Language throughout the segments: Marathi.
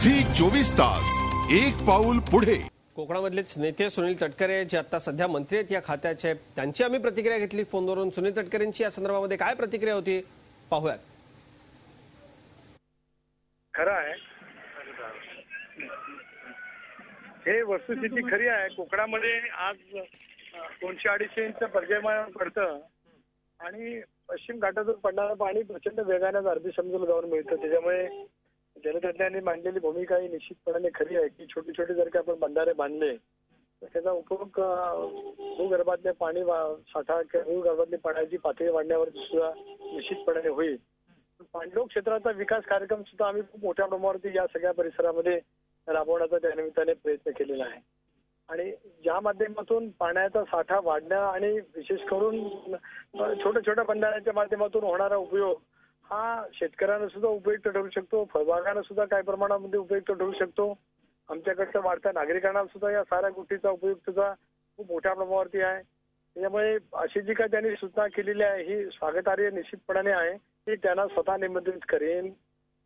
झी 24 तास एक पाऊल पुढे। कोकणामधलेच नेते सुनील तटकरे जे आता सध्या मंत्री आहेत या खात्याचे, त्यांची आम्ही प्रतिक्रिया घेतली फोनवरून। सुनील तटकरेंची या संदर्भामध्ये काय प्रतिक्रिया होती पाहूयात। खरं आहे, हे वस्तुस्थिती खरी आहे। कोकणामध्ये आज 200-250 इंच पर्जन्यमान पडतं आणि पश्चिम घाटातून पडणारं पाणी प्रचंड वेगाने अरबी समुद्राला जाऊन मिळतं। त्याच्यामुळे जलतज्ञांनी मांडलेली भूमिका ही निश्चितपणे खरी आहे की छोटे छोटे जर का आपण बंधारे बांधले तर त्याचा उपयोग भूगर्भातले पाणी साठा किंवा भूगर्भातली पाण्याची पातळी वाढण्यावर सुद्धा निश्चितपणे होईल। पाणलोट क्षेत्राचा विकास कार्यक्रम सुद्धा आम्ही खूप मोठ्या प्रमाणावरती या सगळ्या परिसरामध्ये राबवण्याचा त्या निमित्ताने प्रयत्न केलेला आहे आणि ज्या माध्यमातून पाण्याचा साठा वाढणं आणि विशेष करून छोट्या छोट्या बंधाऱ्यांच्या माध्यमातून होणारा उपयोग हा शेतकऱ्यांना सुद्धा उपयुक्त ठरू शकतो, फळबागांना सुद्धा काही प्रमाणामध्ये उपयुक्त ठरू शकतो। आमच्याकडच्या वाढत्या नागरिकांना सुद्धा या साऱ्या गोष्टीचा उपयुक्तता खूप मोठ्या प्रमाणावरती आहे। त्यामुळे अशी जी काय त्यांनी सूचना केलेली आहे ही स्वागतार्ह निश्चितपणे आहे। ती त्यांना स्वतः निमंत्रित करेन,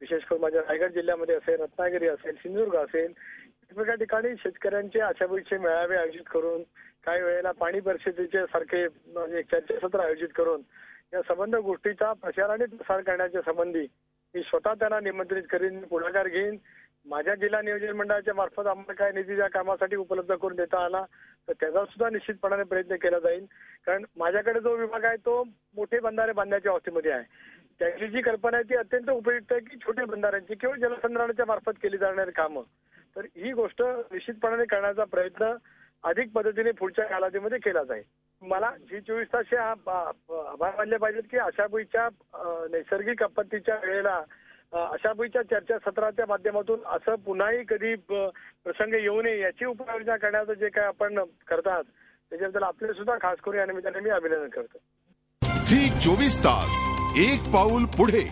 विशेष करून माझ्या रायगड जिल्ह्यामध्ये असेल, रत्नागिरी असेल, सिंधुदुर्ग असेल, वेगवेगळ्या ठिकाणी शेतकऱ्यांचे आशाभुईचे मेळावे आयोजित करून काही वेळेला पाणी परिस्थितीचे सारखे चर्चासत्र आयोजित करून या संबंध गोष्टीचा प्रचार आणि प्रसार करण्याच्या संबंधी मी स्वतः त्यांना निमंत्रित करीन, पुढाकार घेईन। माझ्या जिल्हा नियोजन मंडळाच्या मार्फत आम्हाला काय निधी त्या कामासाठी उपलब्ध करून देता आला तर त्याचा सुद्धा निश्चितपणे प्रयत्न केला जाईल। कारण माझ्याकडे जो विभाग आहे तो मोठे बंधारे बांधण्याच्या अवस्थेमध्ये आहे। त्याची जी कल्पना आहे ती अत्यंत उपयुक्त आहे की छोट्या बंधाऱ्यांची किंवा जलसंधारणाच्या मार्फत केली जाणारी कामं, तर ही गोष्ट निश्चितपणे करण्याचा प्रयत्न अधिक पद्धतीने पुढच्या कालावधीमध्ये केला जाईल। मला झी 24 तास आभार मानले पाहिजेत की आशाभुईच्या नैसर्गिक आपत्तीच्या वेळेला आशाभुईच्या चर्चासत्राच्या माध्यमातून असं पुन्हाही कधी प्रसंग येऊ नये याची उपाययोजना करण्याचं जे काय आपण करतात त्याच्याबद्दल आपले सुद्धा खास करून या निमित्ताने मी अभिनंदन करतो। झी 24 तास एक पाऊल पुढे।